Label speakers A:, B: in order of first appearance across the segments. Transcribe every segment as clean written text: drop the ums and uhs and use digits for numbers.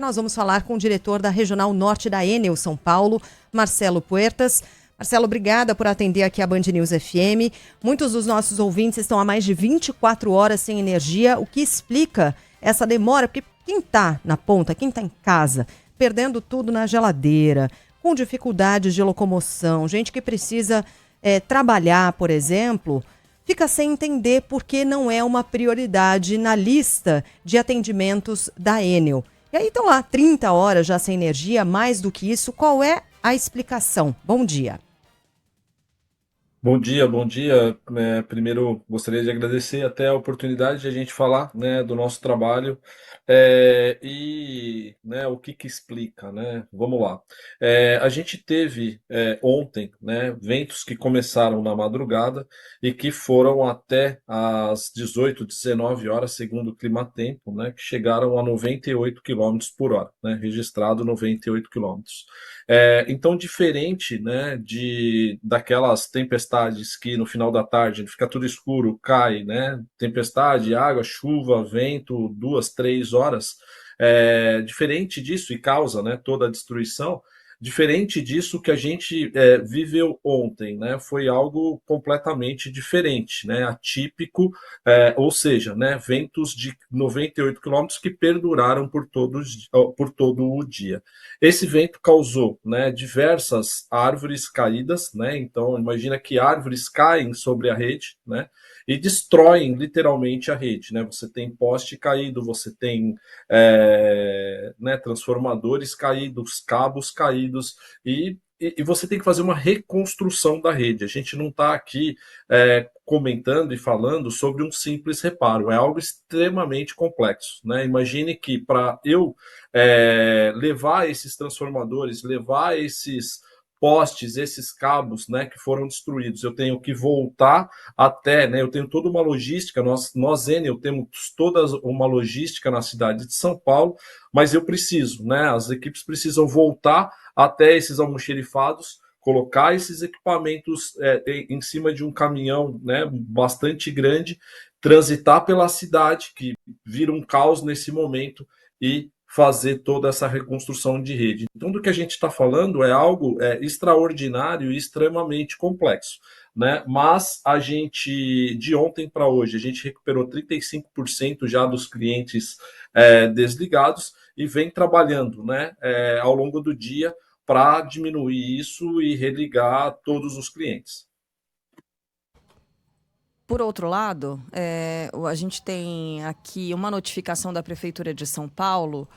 A: Nós vamos falar com o diretor da Regional Norte da Enel São Paulo, Marcelo Puertas. Marcelo, obrigada por atender aqui a Band News FM. Muitos dos nossos ouvintes estão há mais de 24 horas sem energia, o que explica essa demora, porque quem está na ponta, quem está em casa, perdendo tudo na geladeira, com dificuldades de locomoção, gente que precisa trabalhar, por exemplo, fica sem entender por que não é uma prioridade na lista de atendimentos da Enel. E aí estão lá 30 horas já sem energia, mais do que isso. Qual é a explicação? Bom dia.
B: Bom dia, bom dia. Primeiro, gostaria de agradecer até a oportunidade de a gente falar, né, do nosso trabalho e, né, o que explica, né? Vamos lá. A gente teve ontem, né, ventos que começaram na madrugada e que foram até às 18, 19 horas, segundo o Climatempo, né, que chegaram a 98 quilômetros por hora, né, registrado 98 quilômetros. Então, diferente, né, daquelas tempestades que no final da tarde fica tudo escuro, cai, né, tempestade, água, chuva, vento, 2, 3 horas, diferente disso e causa, né, toda a destruição. Diferente disso que a gente viveu ontem, né, foi algo completamente diferente, né, atípico, ou seja, né, ventos de 98 quilômetros que perduraram por todo o dia. Esse vento causou, né, diversas árvores caídas, né? Então imagina que árvores caem sobre a rede, né? E destroem literalmente a rede, né? Você tem poste caído, você tem né, transformadores caídos, cabos caídos e você tem que fazer uma reconstrução da rede. A gente não está aqui comentando e falando sobre um simples reparo, é algo extremamente complexo, né? Imagine que para eu levar esses transformadores, levar esses postes, esses cabos, né, que foram destruídos. Eu tenho que voltar até, né, eu tenho toda uma logística, nós Enel temos toda uma logística na cidade de São Paulo, mas eu preciso, né, as equipes precisam voltar até esses almoxerifados, colocar esses equipamentos em cima de um caminhão, né, bastante grande, transitar pela cidade, que vira um caos nesse momento, e fazer toda essa reconstrução de rede. Então, do que a gente está falando é algo extraordinário e extremamente complexo, né? Mas a gente, de ontem para hoje, a gente recuperou 35% já dos clientes desligados e vem trabalhando, né, ao longo do dia para diminuir isso e religar todos os clientes.
A: Por outro lado, a gente tem aqui uma notificação da Prefeitura de São Paulo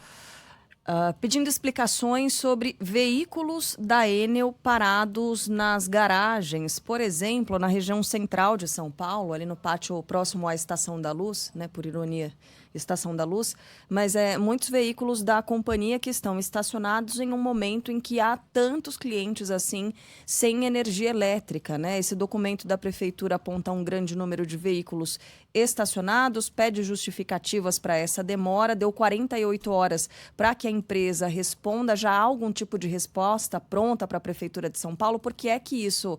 A: pedindo explicações sobre veículos da Enel parados nas garagens, por exemplo, na região central de São Paulo, ali no pátio próximo à Estação da Luz, né, por ironia, Estação da Luz, mas muitos veículos da companhia que estão estacionados em um momento em que há tantos clientes assim sem energia elétrica, né? Esse documento da prefeitura aponta um grande número de veículos estacionados, pede justificativas para essa demora, deu 48 horas para que a empresa responda, já há algum tipo de resposta pronta para a Prefeitura de São Paulo? Por que é que isso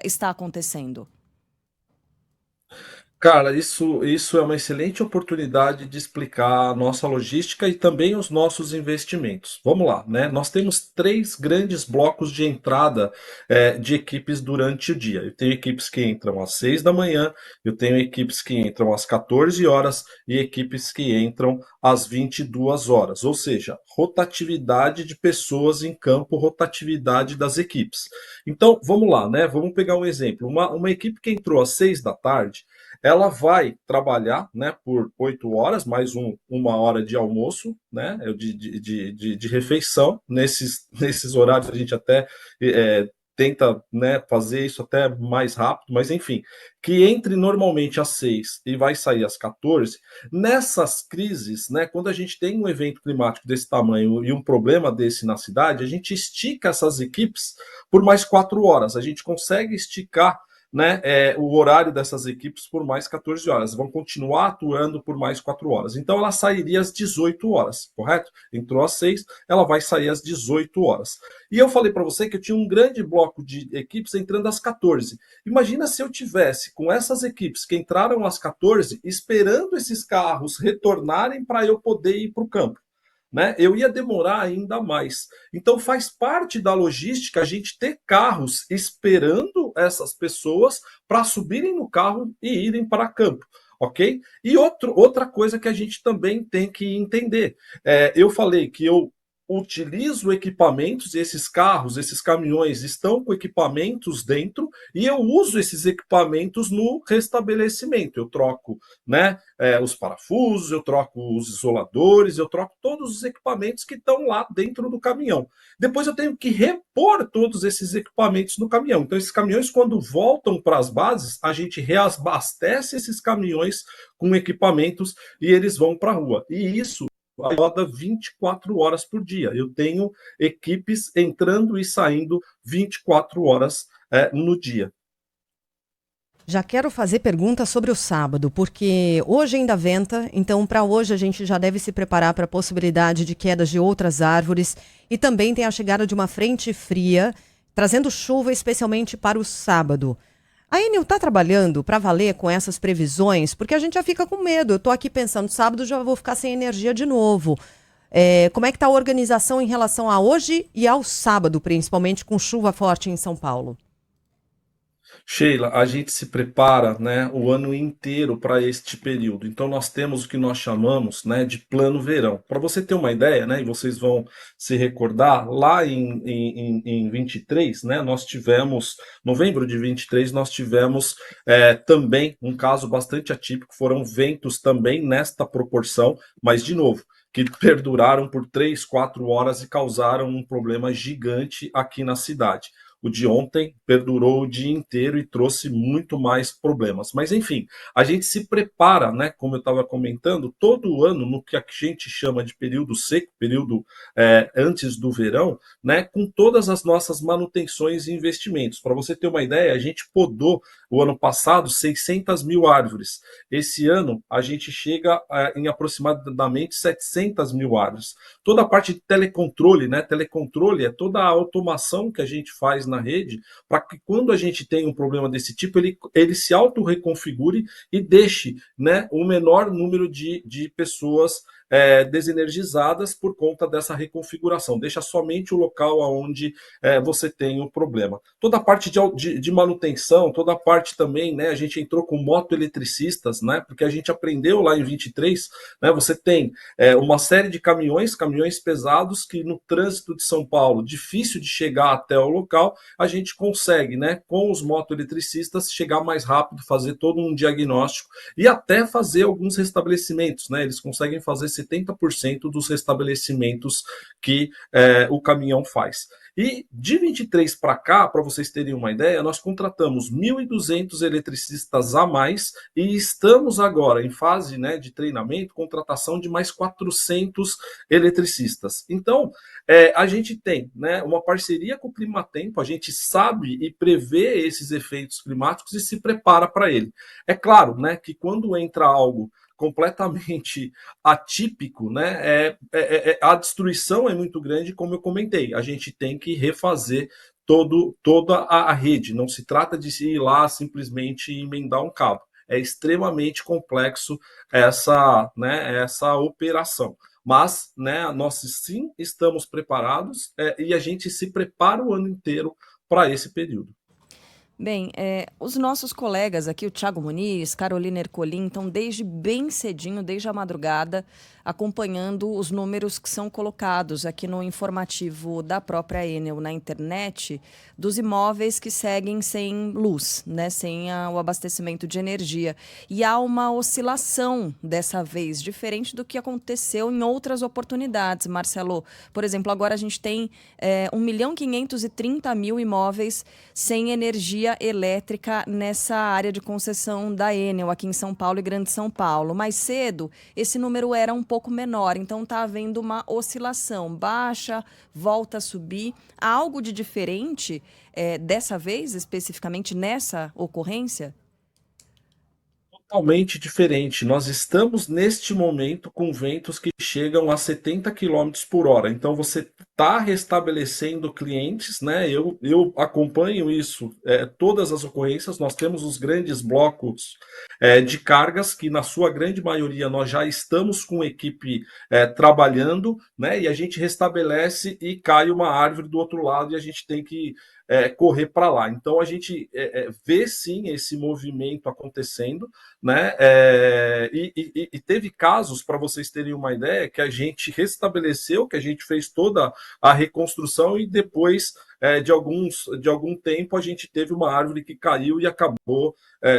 A: está acontecendo?
B: Cara, isso é uma excelente oportunidade de explicar a nossa logística e também os nossos investimentos. Vamos lá, né? Nós temos três grandes blocos de entrada de equipes durante o dia. Eu tenho equipes que entram às 6 da manhã, eu tenho equipes que entram às 14 horas e equipes que entram às 22 horas. Ou seja, rotatividade de pessoas em campo, rotatividade das equipes. Então, vamos lá, né? Vamos pegar um exemplo. Uma equipe que entrou às 6 da tarde, ela vai trabalhar, né, por 8 horas, mais uma hora de almoço, né, de refeição. Nesses horários a gente até tenta, né, fazer isso até mais rápido, mas enfim, que entre normalmente às 6 e vai sair às 14. Nessas crises, né, quando a gente tem um evento climático desse tamanho e um problema desse na cidade, a gente estica essas equipes por mais 4 horas. A gente consegue esticar, né, o horário dessas equipes por mais 14 horas. Vão continuar atuando por mais 4 horas. Então ela sairia às 18 horas, correto? Entrou às 6, ela vai sair às 18 horas. E eu falei para você que eu tinha um grande bloco de equipes entrando às 14. Imagina se eu tivesse com essas equipes que entraram às 14, esperando esses carros retornarem para eu poder ir para o campo. né? Eu ia demorar ainda mais. Então faz parte da logística a gente ter carros esperando essas pessoas para subirem no carro e irem para campo. Ok? E outra coisa que a gente também tem que entender. Eu falei que eu utilizo equipamentos, esses carros, esses caminhões estão com equipamentos dentro e eu uso esses equipamentos no restabelecimento. Eu troco, né, os parafusos, eu troco os isoladores, eu troco todos os equipamentos que estão lá dentro do caminhão. Depois eu tenho que repor todos esses equipamentos no caminhão. Então, esses caminhões, quando voltam para as bases, a gente reabastece esses caminhões com equipamentos e eles vão para a rua. E isso roda 24 horas por dia. Eu tenho equipes entrando e saindo 24 horas no dia.
C: Já quero fazer perguntas sobre o sábado, porque hoje ainda venta, então para hoje a gente já deve se preparar para a possibilidade de quedas de outras árvores e também tem a chegada de uma frente fria, trazendo chuva especialmente para o sábado. A Enel está trabalhando para valer com essas previsões, porque a gente já fica com medo. Eu estou aqui pensando, sábado já vou ficar sem energia de novo. Como é que está a organização em relação a hoje e ao sábado, principalmente com chuva forte em São Paulo?
B: Sheila, a gente se prepara, né, o ano inteiro para este período. Então nós temos o que nós chamamos, né, de plano verão. Para você ter uma ideia, né, e vocês vão se recordar, lá em 23, né, nós tivemos, novembro de 23, nós tivemos também um caso bastante atípico, foram ventos também nesta proporção, mas de novo, que perduraram por 3, 4 horas e causaram um problema gigante aqui na cidade. O de ontem perdurou o dia inteiro e trouxe muito mais problemas. Mas, enfim, a gente se prepara, né? Como eu estava comentando, todo ano no que a gente chama de período seco, período antes do verão, né? Com todas as nossas manutenções e investimentos. Para você ter uma ideia, a gente podou o ano passado 600 mil árvores. Esse ano a gente chega em aproximadamente 700 mil árvores. Toda a parte de telecontrole, né? Telecontrole é toda a automação que a gente faz na rede para que quando a gente tem um problema desse tipo, ele se auto-reconfigure e deixe, né, o menor número de pessoas desenergizadas por conta dessa reconfiguração. Deixa somente o local onde você tem o problema. Toda a parte de manutenção, toda a parte também, né? A gente entrou com motoeletricistas, né? Porque a gente aprendeu lá em 23, né? Você tem uma série de caminhões pesados que no trânsito de São Paulo, difícil de chegar até o local, a gente consegue, né? Com os motoeletricistas, chegar mais rápido, fazer todo um diagnóstico e até fazer alguns restabelecimentos, né? Eles conseguem fazer 70% dos restabelecimentos que o caminhão faz. E de 23 para cá, para vocês terem uma ideia, nós contratamos 1.200 eletricistas a mais e estamos agora em fase, né, de treinamento, contratação de mais 400 eletricistas. Então, a gente tem, né, uma parceria com o Climatempo, a gente sabe e prevê esses efeitos climáticos e se prepara para ele. É claro, né, que quando entra algo completamente atípico, né? A destruição é muito grande, como eu comentei. A gente tem que refazer toda a rede. Não se trata de ir lá simplesmente emendar um cabo. É extremamente complexo essa operação. Mas, né, nós sim estamos preparados e a gente se prepara o ano inteiro para esse período.
A: Bem, os nossos colegas aqui, o Thiago Muniz, Carolina Ercolim, estão desde bem cedinho, desde a madrugada, acompanhando os números que são colocados aqui no informativo da própria Enel na internet, dos imóveis que seguem sem luz, né, sem o abastecimento de energia. E há uma oscilação dessa vez, diferente do que aconteceu em outras oportunidades, Marcelo. Por exemplo, agora a gente tem 1.530.000 imóveis sem energia elétrica nessa área de concessão da Enel, aqui em São Paulo e Grande São Paulo. Mais cedo, esse número era um pouco menor, então está havendo uma oscilação, baixa, volta a subir. Há algo de diferente dessa vez, especificamente nessa ocorrência?
B: Totalmente diferente. Nós estamos neste momento com ventos que chegam a 70 quilômetros por hora. Então você está restabelecendo clientes, né? Eu acompanho isso, todas as ocorrências. Nós temos os grandes blocos de cargas, que na sua grande maioria nós já estamos com equipe trabalhando, né? E a gente restabelece e cai uma árvore do outro lado e a gente tem que correr para lá. Então a gente vê sim esse movimento acontecendo, né? E teve casos, para vocês terem uma ideia, que a gente restabeleceu, que a gente fez toda a reconstrução e depois de algum tempo a gente teve uma árvore que caiu e acabou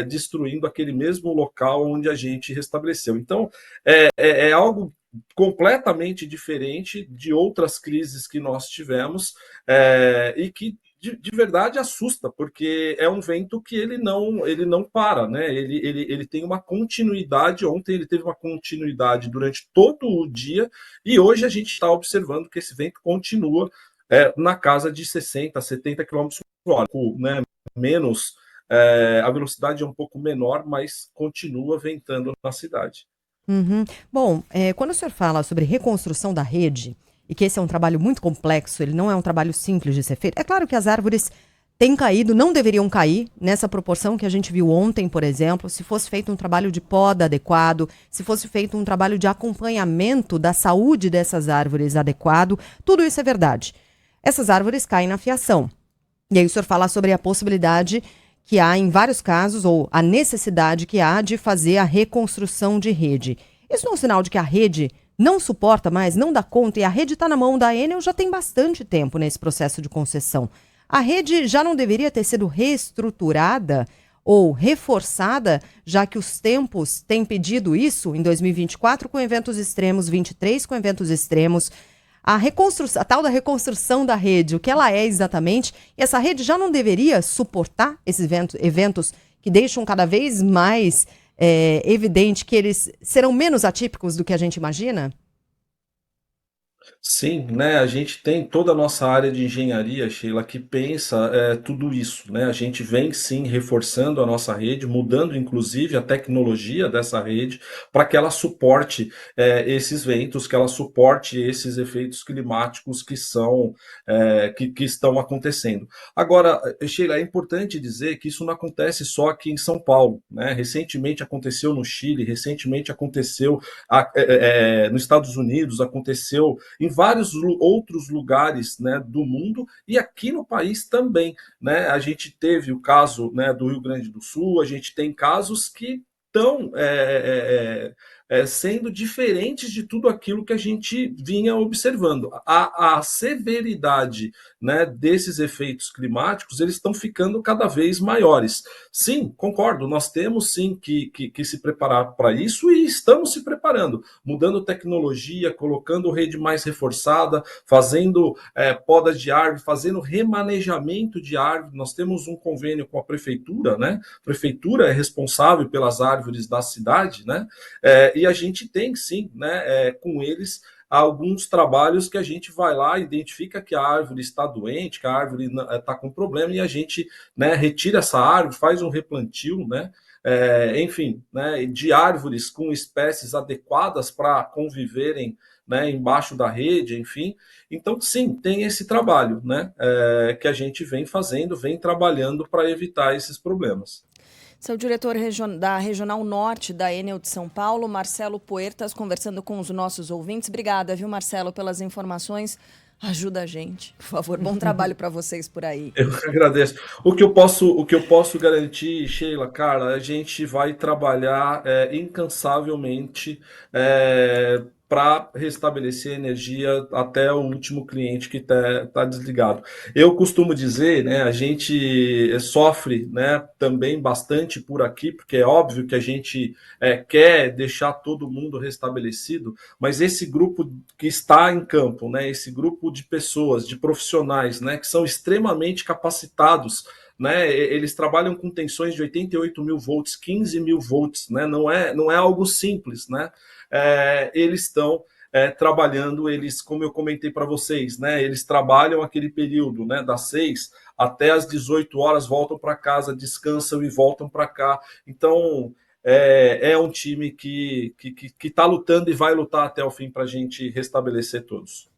B: destruindo aquele mesmo local onde a gente restabeleceu. Então é algo completamente diferente de outras crises que nós tivemos e que de verdade assusta, porque é um vento que ele não para, né? Ele tem uma continuidade. Ontem ele teve uma continuidade durante todo o dia e hoje a gente está observando que esse vento continua na casa de 60, 70 quilômetros por hora, né? Menos, a velocidade é um pouco menor, mas continua ventando na cidade.
C: Uhum. Bom, quando o senhor fala sobre reconstrução da rede, e que esse é um trabalho muito complexo, ele não é um trabalho simples de ser feito, é claro que as árvores têm caído, não deveriam cair nessa proporção que a gente viu ontem, por exemplo, se fosse feito um trabalho de poda adequado, se fosse feito um trabalho de acompanhamento da saúde dessas árvores adequado, tudo isso é verdade. Essas árvores caem na fiação. E aí o senhor fala sobre a possibilidade que há em vários casos, ou a necessidade que há de fazer a reconstrução de rede. Isso não é um sinal de que a rede não suporta mais, não dá conta, e a rede está na mão da Enel já tem bastante tempo nesse processo de concessão. A rede já não deveria ter sido reestruturada ou reforçada, já que os tempos têm pedido isso em 2024 com eventos extremos, 23 com eventos extremos. A tal da reconstrução da rede, o que ela é exatamente, e essa rede já não deveria suportar esses eventos que deixam cada vez mais evidente que eles serão menos atípicos do que a gente imagina?
B: Sim, né? A gente tem toda a nossa área de engenharia, Sheila, que pensa tudo isso, né? A gente vem sim reforçando a nossa rede, mudando inclusive a tecnologia dessa rede para que ela suporte esses ventos, que ela suporte esses efeitos climáticos que estão acontecendo. Agora, Sheila, é importante dizer que isso não acontece só aqui em São Paulo, né? Recentemente aconteceu no Chile, recentemente aconteceu nos Estados Unidos, aconteceu em vários outros lugares, né, do mundo e aqui no país também, né? A gente teve o caso, né, do Rio Grande do Sul, a gente tem casos que estão sendo diferentes de tudo aquilo que a gente vinha observando. A severidade, né, desses efeitos climáticos, eles estão ficando cada vez maiores. Sim, concordo, nós temos sim que se preparar para isso e estamos se preparando, mudando tecnologia, colocando rede mais reforçada, fazendo podas de árvore, fazendo remanejamento de árvore. Nós temos um convênio com a prefeitura, né? A prefeitura é responsável pelas árvores da cidade, né? E a gente tem sim, né, com eles alguns trabalhos que a gente vai lá, identifica que a árvore está doente, que a árvore está com problema, e a gente, né, retira essa árvore, faz um replantio, né, enfim, né, de árvores com espécies adequadas para conviverem, né, embaixo da rede, enfim. Então, sim, tem esse trabalho, né, que a gente vem fazendo, vem trabalhando para evitar esses problemas.
A: Seu diretor da Regional Norte da Enel de São Paulo, Marcelo Puertas, conversando com os nossos ouvintes. Obrigada, viu, Marcelo, pelas informações. Ajuda a gente, por favor. Bom trabalho para vocês por aí.
B: Eu agradeço. O que eu posso garantir, Sheila, cara, a gente vai trabalhar incansavelmente para restabelecer a energia até o último cliente que tá desligado. Eu costumo dizer, né, a gente sofre, né, também bastante por aqui, porque é óbvio que a gente quer deixar todo mundo restabelecido, mas esse grupo que está em campo, né, esse grupo de pessoas, de profissionais, né, que são extremamente capacitados, né, eles trabalham com tensões de 88 mil volts, 15 mil volts, né, não é algo simples, né, eles estão trabalhando, eles, como eu comentei para vocês, né, eles trabalham aquele período, né, das 6 até as 18 horas, voltam para casa, descansam e voltam para cá. Então, é um time que está lutando e vai lutar até o fim para a gente restabelecer todos.